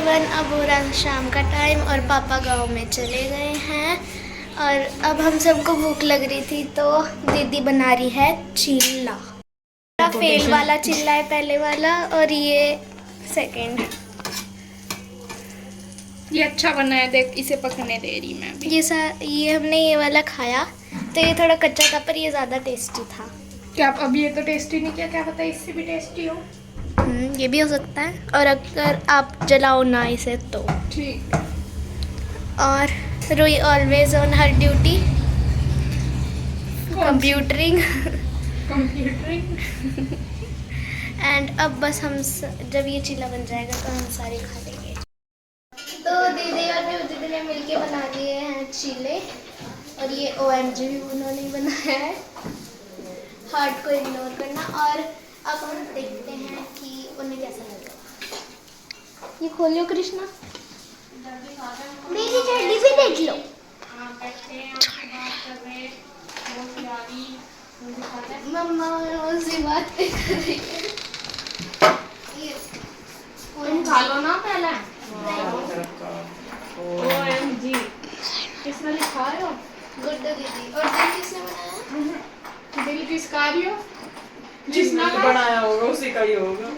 Even अब हो रहा है शाम का टाइम और पापा गांव में चले गए हैं और अब हम सबको भूख लग रही थी तो दीदी बना रही है चिल्ला। फेल वाला चिल्ला है पहले वाला और ये सेकंड। ये अच्छा बना है, देख इसे पकने दे रही मैं अभी। ये हमने ये वाला खाया तो ये थोड़ा कच्चा था पर ये ज़्यादा टेस्टी था। क्या आप अभी ये तो टेस्टी नहीं किया, क्या पता इससे भी टेस्टी हो। ये भी हो सकता है और अगर आप जलाओ ना इसे तो ठीक। और रुई always on her duty कंप्यूटरिंग and अब बस हम जब ये चिल्ला बन जाएगा तो हम सारे खा लेंगे। तो दीदी और मैं दीदी ने मिलके बना लिए हैं चीले और ये OMG भी उन्होंने बनाया है। हार्ट को इग्नोर करना। और अब हम देखते हैं कि उन्हें कैसा लगेगा। ये खोलियो कृष्णा, मेरी चड्डी भी देख लो। मम्मा उसी बात पे कर रही है। तुम खा लो ना पहले। OMG किसने लिखा है? गुड्डू दीदी। और दिल किसने बनाया? दिल किसका रही हो? जिसने बनाया होगा उसी का ही होगा।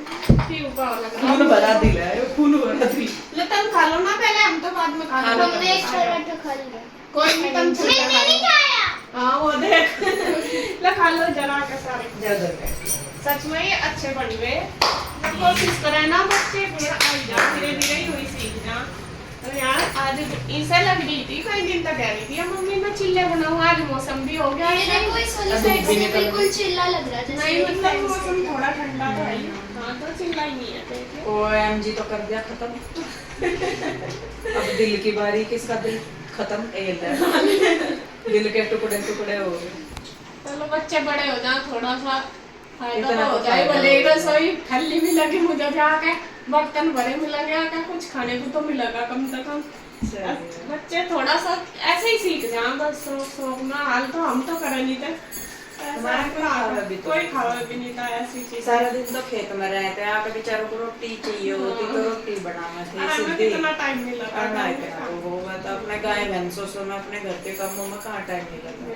खून भरा दिल है, खून भरा दिल। ले तुम खा लो ना पहले, हम तो बाद में खा लेंगे। हमने एक छोटा खा लिया। कोई भी तुम मैंने नहीं खाया। हाँ वो देख ले खा लो जरा के सारे। ज्यादा सच में ये अच्छे बन गए। कोशिश करें ना बच्चे धीरे धीरे ही हुई सीख जा। तो यार आज इसे लग रही थी, कई दिन तक कह रही थी मम्मी मैं चिल्ले बनाऊं, आज मौसम भी हो गया। ये देखो इस वाली साइड से बिल्कुल चिल्ला लग रहा है। नहीं मतलब मौसम थोड़ा ठंडा तो है। हाँ तो चिल्ला ही नहीं है। देखिए OMG तो कर दिया खत्म। अब दिल की बारी, किसका दिल खत्म? दिल के टुकड़े टुकड़े हो गए। चलो बच्चे बड़े हो जाए थोड़ा सा फायदा इतना हो तो जाए। फायदा भले हो जाए। रसोई ठल्ली भी लगी मुझे जाके, बर्तन भरे मिला गया क्या, कुछ खाने को तो मिलेगा कम से कम। बच्चे थोड़ा सा ऐसे ही सीख जाए बस, शौक शौक में। हाल तो हम तो कर नहीं थे, कोई खावा भी नहीं था ऐसी चीज। सारा दिन तो खेत में रहते हैं, आके बेचारों को रोटी चाहिए होती तो रोटी बनाना थी हमें सीधी। कितना टाइम नहीं लगा करना है क्या तो होगा तो अपने गाय भैंसों में अपने घर के कामों में कहाँ टाइम नहीं लगता।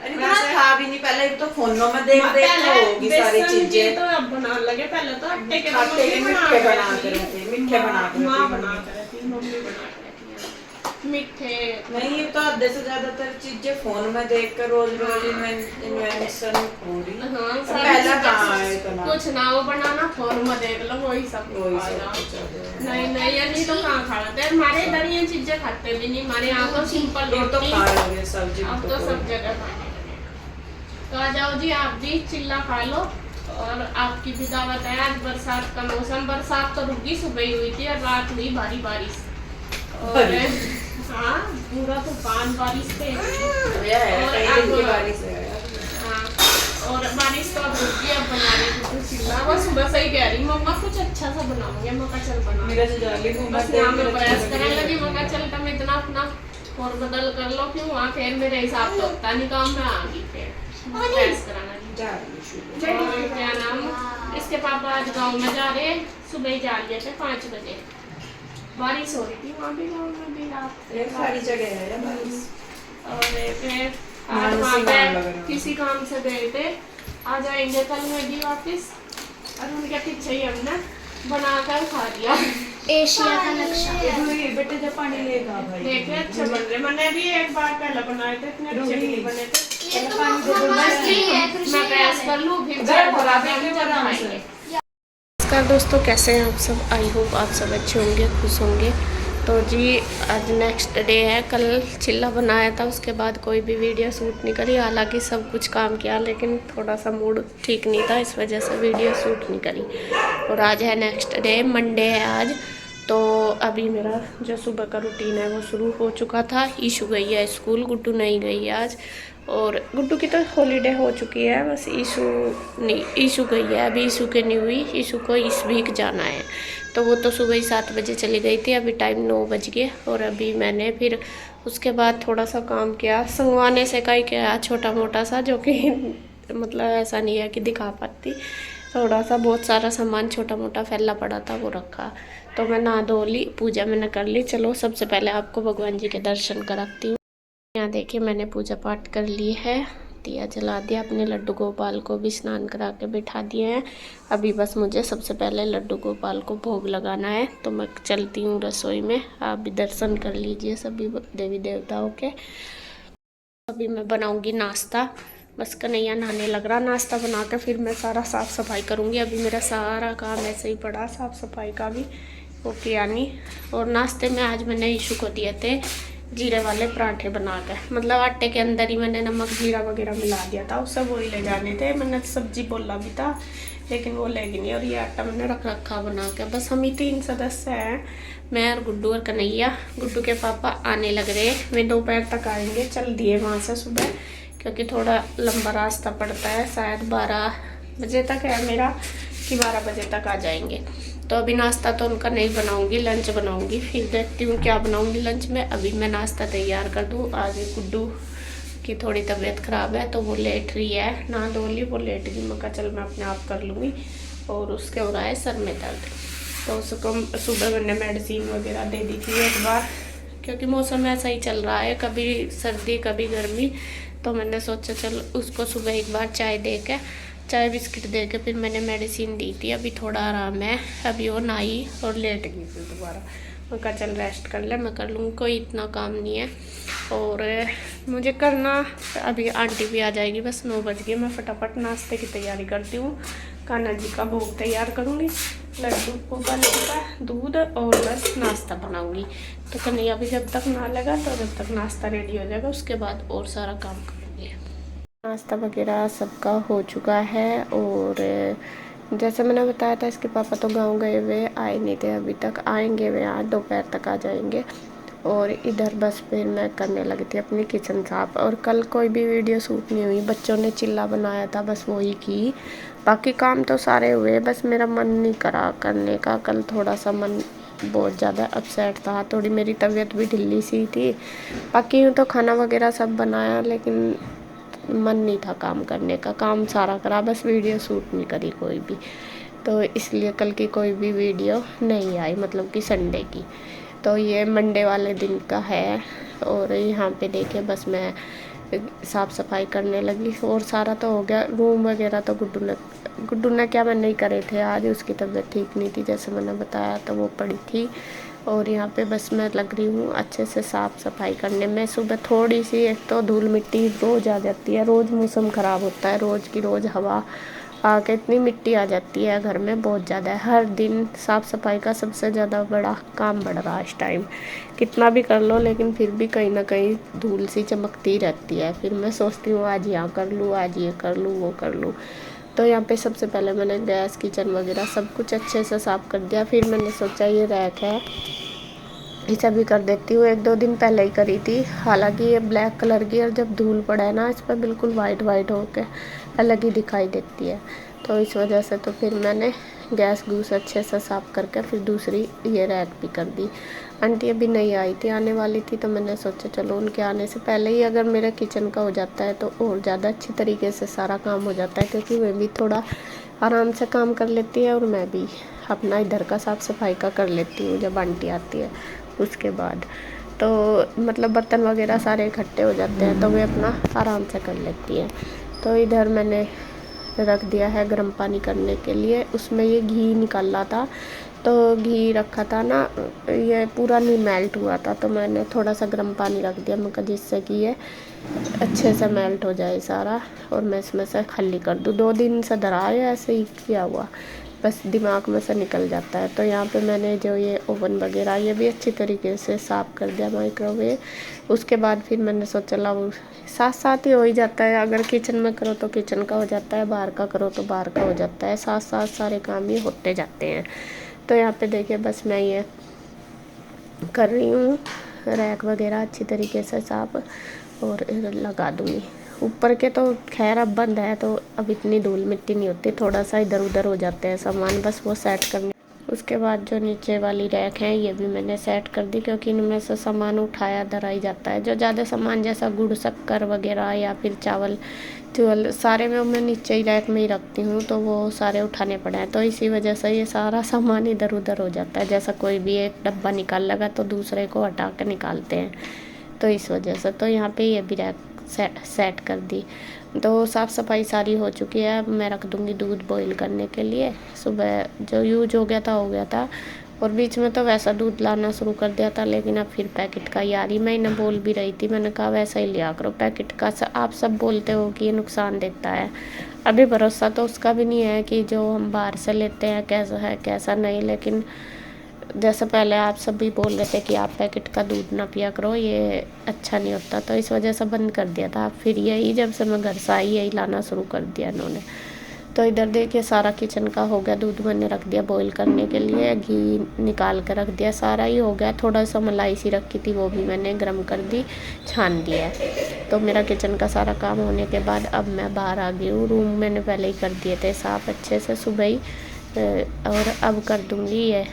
इतना था भी नहीं पहले, तो फोनों में देख देख के होगी सारी चीजें। तो अब बनाने लगे, पहले तो आटे के मीठे बना के रहते, मीठे बना के माँ बना के रहती, मम्मी बना के रहती मीठे। नहीं तो आधे से ज्यादातर चीजें फोन में देख कर रोज रोज इन्वेंशन हो रही। हाँ, पहला कहाँ है इतना? कुछ ना वो बनाना फोन में देख लो वही सब वही आ सब जाओ। कुछ आ जाए। नहीं नहीं अभी तो कहाँ खा रहे थे हमारे इधर ये चीजें खाते भी नहीं। हमारे यहाँ तो सिंपल ये तो रोटी, खा लोगे सब्जी अब तो सब जगह खाने लगे। तो आ जाओ जी आप भी चिल्ला खा लो। और आपकी भी दावत है। आज बरसात का मौसम, बरसात तो रुकी सुबह ही हुई थी और रात हुई भारी बारिश। और हाँ पूरा तूफान बारिश थे। हाँ और बारिश तो अब रुक गई, अब बनाने को तो चिल्ला। वो सुबह से ही कह रही मम्मा कुछ अच्छा सा बनाऊंगी। मैं चल बना बस यहाँ में प्रयास करने लगी। मैं चल तुम इतना अपना और बदल कर लो, क्यों वहाँ फिर मेरे हिसाब तो होता नहीं काम में आ गई फिर प्रयास कराना। और क्या नाम, इसके पापा आज गाँव में जा रहे, सुबह ही जा रहे थे 5 बजे। बारिश हो रही थी वहाँ भी, गाँव में भी रात सारी जगह है बारिश। और फिर आज वहाँ पे किसी काम से गए थे, आ जाएंगे कल में भी वापस। और उनके पीछे ही हमने बनाकर खा लिया। एशिया का नक्शा। बेटे जब पानी लेगा भाई देखे अच्छे बन रहे। मैंने भी एक बार पहले बनाए थे, इतने अच्छे नहीं बने थे। ये तो मस्ती है मैं प्रयास कर लूँ फिर नमस्कार दोस्तों, कैसे हैं आप सब? आई होप आप सब अच्छे होंगे, खुश होंगे। तो जी आज नेक्स्ट डे है। कल चिल्ला बनाया था, उसके बाद कोई भी वीडियो शूट नहीं करी। हालांकि सब कुछ काम किया लेकिन थोड़ा सा मूड ठीक नहीं था, इस वजह से वीडियो शूट नहीं करी। और आज है नेक्स्ट डे, मंडे है आज। तो अभी मेरा जो सुबह का रूटीन है वो शुरू हो चुका था। ईशू गई है स्कूल, गुड्डू नहीं गई है आज। और गुड्डू की तो हॉलीडे हो चुकी है, बस ईशू नहीं, ईशू गई है। अभी ईशू के नहीं हुई, ईशू को इस वीक जाना है। तो वो तो सुबह ही 7 बजे चली गई थी, अभी टाइम 9 बज गए। और अभी मैंने फिर उसके बाद थोड़ा सा काम किया, संगवाने से का ही किया छोटा मोटा सा, जो कि मतलब ऐसा नहीं है कि दिखा पाती। थोड़ा सा बहुत सारा सामान छोटा मोटा फैला पड़ा था वो रखा। तो मैं नहा धो ली, पूजा मैंने कर ली। चलो सबसे पहले आपको भगवान जी के दर्शन कराती हूँ। यहाँ देखिए मैंने पूजा पाठ कर ली है, दिया जला दिया, अपने लड्डू गोपाल को भी स्नान करा के बिठा दिए हैं। अभी बस मुझे सबसे पहले लड्डू गोपाल को भोग लगाना है, तो मैं चलती हूँ रसोई में। आप भी दर्शन कर लीजिए सभी देवी देवताओं के। अभी मैं बनाऊंगी नाश्ता, बस कन्हैया नहाने लग रहा, नाश्ता बना के फिर मैं सारा साफ़ सफाई करूँगी। अभी मेरा सारा काम ऐसे ही पड़ा, साफ़ सफाई का भी वो किया नहीं। और नाश्ते में आज मैंने ईशू को दिए थे जीरे वाले पराठे बना के, मतलब आटे के अंदर ही मैंने नमक जीरा वगैरह मिला दिया था, उससे वही ले जाने थे। मैंने सब्जी बोला भी था लेकिन वो लेगी नहीं, और ये आटा मैंने रख रखा बना के। बस हम ही 3 सदस्य हैं, मैं और गुड्डू और कन्हैया। गुड्डू के पापा आने लग रहे, वे दोपहर तक आएंगे, चल दिए वहाँ से सुबह, क्योंकि थोड़ा लंबा रास्ता पड़ता है। शायद 12 बजे तक है मेरा कि 12 बजे तक आ जाएंगे। तो अभी नाश्ता तो उनका नहीं बनाऊंगी, लंच बनाऊंगी, फिर देखती हूँ क्या बनाऊंगी लंच में। अभी मैं नाश्ता तैयार कर दूँ। आज गुड्डू की थोड़ी तबीयत ख़राब है तो वो लेट रही है, ना धो ली, वो लेट गई। मैं कहा चल मैं अपने आप कर लूँगी। और उसके हो रहा है सर में दर्द, तो उसको सुबह मैंने मेडिसिन वगैरह दे दी थी एक बार, क्योंकि मौसम ऐसा ही चल रहा है, कभी सर्दी कभी गर्मी। तो मैंने सोचा चल उसको सुबह एक बार चाय बिस्किट दे के फिर मैंने मेडिसिन दी थी। अभी थोड़ा आराम है, अभी वो नहाई और लेट गई फिर दोबारा। मैं कहा चल रेस्ट कर ले, मैं कर लूँगी, कोई इतना काम नहीं है। और मुझे करना, अभी आंटी भी आ जाएगी, बस 9 बज गए। मैं फटाफट नाश्ते की तैयारी करती हूँ। कान्हा जी का भोग तैयार करूँगी, लड्डू गोपाल का दूध, और बस नाश्ता बनाऊँगी। तो कन्हैया भी जब तक ना लगा, तो जब तक नाश्ता रेडी हो जाएगा उसके बाद और सारा काम करूँगी। नाश्ता वगैरह सबका हो चुका है। और जैसे मैंने बताया था इसके पापा तो गांव गए हुए, आए नहीं थे अभी तक, आएंगे वे आज दोपहर तक आ जाएंगे। और इधर बस फिर मैं करने लगी थी अपनी किचन साफ। और कल कोई भी वीडियो शूट नहीं हुई, बच्चों ने चिल्ला बनाया था बस वही की, बाकी काम तो सारे हुए, बस मेरा मन नहीं करा करने का। कल थोड़ा सा मन बहुत ज़्यादा अपसेट था, थोड़ी मेरी तबीयत भी ढिल्ली सी थी। बाकी यूँ तो खाना वगैरह सब बनाया, लेकिन मन नहीं था काम करने का, काम सारा करा, बस वीडियो शूट नहीं करी कोई भी। तो इसलिए कल की कोई भी वीडियो नहीं आई, मतलब कि संडे की। तो ये मंडे वाले दिन का है। और यहाँ पे देखिए बस मैं साफ़ सफाई करने लगी, और सारा तो हो गया। रूम वगैरह तो गुड्डू ने क्या, मैं नहीं करे थे आज, उसकी तबीयत ठीक नहीं थी जैसे मैंने बताया, तो वो पड़ी थी। और यहाँ पे बस मैं लग रही हूँ अच्छे से साफ़ सफाई करने में। सुबह थोड़ी सी एक तो धूल मिट्टी रोज़ आ जाती है, रोज़ मौसम ख़राब होता है, रोज़ की रोज़ हवा आके इतनी मिट्टी आ जाती है घर में, बहुत ज़्यादा है। हर दिन साफ़ सफाई का सबसे ज़्यादा बड़ा काम बढ़ रहा है इस टाइम। कितना भी कर लो लेकिन फिर भी कहीं ना कहीं धूल सी चमकती रहती है। फिर मैं सोचती हूँ आज यहाँ कर लूँ, आज ये कर लूँ, वो कर लूँ। तो यहाँ पे सबसे पहले मैंने गैस किचन वगैरह सब कुछ अच्छे से साफ़ कर दिया। फिर मैंने सोचा ये रैक है इसे भी कर देती हूँ, 1-2 दिन पहले ही करी थी। हालांकि ये ब्लैक कलर की, और जब धूल पड़ा है ना इस पर बिल्कुल वाइट होके अलग ही दिखाई देती है, तो इस वजह से तो फिर मैंने गैस गूस अच्छे से साफ़ करके फिर दूसरी ये रैक भी कर दी। आंटी अभी नहीं आई थी, आने वाली थी, तो मैंने सोचा चलो उनके आने से पहले ही अगर मेरा किचन का हो जाता है तो और ज़्यादा अच्छी तरीके से सारा काम हो जाता है, क्योंकि वे भी थोड़ा आराम से काम कर लेती है और मैं भी अपना इधर का साफ़ सफाई का कर लेती हूँ जब आंटी आती है उसके बाद। तो मतलब बर्तन वगैरह सारे इकट्ठे हो जाते हैं तो वे अपना आराम से कर लेती है। तो इधर मैंने रख दिया है गर्म पानी करने के लिए, उसमें ये घी निकाला था, तो घी रखा था ना, ये पूरा नहीं मेल्ट हुआ था, तो मैंने थोड़ा सा गर्म पानी रख दिया, मैं जिससे कि ये अच्छे से मेल्ट हो जाए सारा, और मैं इसमें से खाली कर दूँ। 2 दिन से धरा है ऐसे ही किया हुआ, बस दिमाग में से निकल जाता है। तो यहाँ पे मैंने जो ये ओवन वगैरह ये भी अच्छी तरीके से साफ़ कर दिया, माइक्रोवेव। उसके बाद फिर मैंने सोचा ला वो साथ साथ ही हो ही जाता है, अगर किचन में करो तो किचन का हो जाता है, बाहर का करो तो बाहर का हो जाता है, साथ साथ सारे काम ही होते जाते हैं। तो यहाँ पे देखिए बस मैं ये कर रही हूँ रैक वगैरह अच्छी तरीके से साफ़, और लगा दूँगी। ऊपर के तो खैर अब बंद है तो अब इतनी धूल मिट्टी नहीं होती, थोड़ा सा इधर उधर हो जाते हैं सामान, बस वो सेट करने। उसके बाद जो नीचे वाली रैक है ये भी मैंने सेट कर दी, क्योंकि इनमें से सामान उठाया धराई जाता है। जो ज़्यादा सामान जैसा गुड़ शक्कर वगैरह या फिर चावल सारे मैं नीचे ही रैक में ही रखती हूँ, तो वो सारे उठाने पड़े हैं। तो इसी वजह से ये सारा सामान इधर उधर हो जाता है। जैसा कोई भी एक डब्बा निकाल लगा तो दूसरे को हटा कर निकालते हैं, तो इस वजह से तो यहाँ पे ये भी रैक सेट कर दी। तो साफ़ सफाई सारी हो चुकी है। अब मैं रख दूँगी दूध बॉईल करने के लिए। सुबह जो यूज हो गया था, और बीच में तो वैसा दूध लाना शुरू कर दिया था, लेकिन अब फिर पैकेट का यारी मैं इन्हें बोल भी रही थी, मैंने कहा वैसा ही लिया करो पैकेट का। आप सब बोलते हो कि ये नुकसान देता है, अभी भरोसा तो उसका भी नहीं है कि जो हम बाहर से लेते हैं कैसा है कैसा नहीं। लेकिन जैसे पहले आप सब भी बोल रहे थे कि आप पैकेट का दूध ना पिया करो, ये अच्छा नहीं होता, तो इस वजह से बंद कर दिया था। फिर यही जब से मैं घर से आई यही लाना शुरू कर दिया इन्होंने। तो इधर देखिए सारा किचन का हो गया। दूध मैंने रख दिया बॉईल करने के लिए, घी निकाल कर रख दिया, सारा ही हो गया। थोड़ा सा मलाई सी रखी थी वो भी मैंने गर्म कर दी, छान दिया। तो मेरा किचन का सारा काम होने के बाद अब मैं बाहर आ गई हूँ। रूम मैंने पहले ही कर दिए थे साफ़ अच्छे से सुबह ही, और अब कर दूँगी ये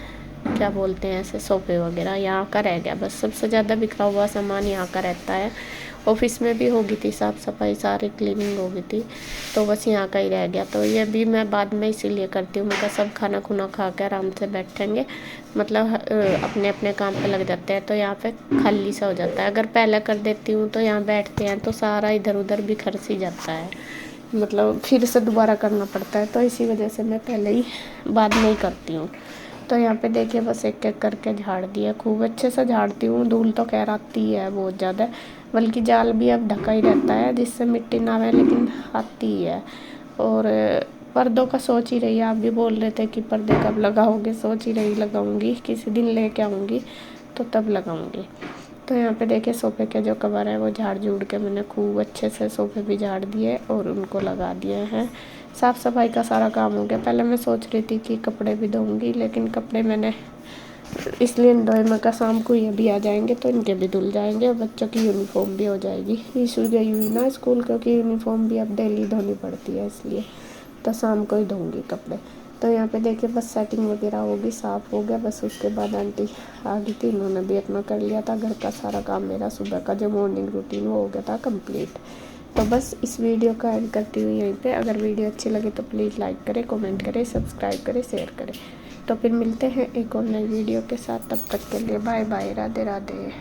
क्या बोलते हैं ऐसे सोफ़े वगैरह। यहाँ का रह गया बस, सबसे ज़्यादा बिखरा हुआ सामान यहाँ का रहता है। ऑफिस में भी हो गई थी साफ़ सफाई, सारी क्लीनिंग हो गई थी, तो बस यहाँ का ही रह गया। तो ये भी मैं बाद में इसीलिए करती हूँ, मैं सब खाना खुना खा के आराम से बैठेंगे, मतलब अपने अपने काम पे लग जाते हैं, तो यहाँ पे खाली सा हो जाता है। अगर पहले कर देती हूँ तो यहाँ बैठते हैं तो सारा इधर उधर बिखर सी जाता है, मतलब फिर से दोबारा करना पड़ता है। तो इसी वजह से मैं पहले ही बाद में ही करती हूँ। तो यहाँ पे देखिए बस एक एक करके झाड़ दिया, खूब अच्छे से झाड़ती हूँ। धूल तो खैर आती है बहुत ज़्यादा, बल्कि जाल भी अब ढका ही रहता है जिससे मिट्टी ना आए, लेकिन आती ही है। और पर्दों का सोच ही रही, आप भी बोल रहे थे कि पर्दे कब लगाओगे, सोच ही रही लगाऊंगी, किसी दिन लेके आऊँगी तो तब लगाऊंगी। तो यहाँ पे देखिए सोफ़े के जो कवर है वो झाड़ झूड़ के मैंने खूब अच्छे से सोफ़े भी झाड़ दिए और उनको लगा दिए हैं। साफ़ सफाई का सारा काम हो गया। पहले मैं सोच रही थी कि कपड़े भी धोऊंगी, लेकिन कपड़े मैंने इसलिए धोए, मैं कहा शाम को ये भी आ जाएंगे तो इनके भी धुल जाएंगे और बच्चों की यूनिफॉर्म भी हो जाएगी। ईशू गई हुई ना स्कूल, क्योंकि यूनिफॉर्म भी अब डेली धोनी पड़ती है, इसलिए तो शाम को ही धोऊंगी कपड़े। तो यहाँ पे देखिए बस सेटिंग वगैरह होगी, साफ़ हो गया बस। उसके बाद आंटी आ गई थी, उन्होंने भी अपना कर लिया था घर का सारा काम। मेरा सुबह का जो मॉर्निंग रूटीन वो हो गया था कंप्लीट। तो बस इस वीडियो का एंड करती हूँ यहीं पे। अगर वीडियो अच्छी लगे तो प्लीज़ लाइक करें, कमेंट करें, सब्सक्राइब करें, शेयर करें। तो फिर मिलते हैं एक और नई वीडियो के साथ, तब तक के लिए बाय बाय, राधे राधे।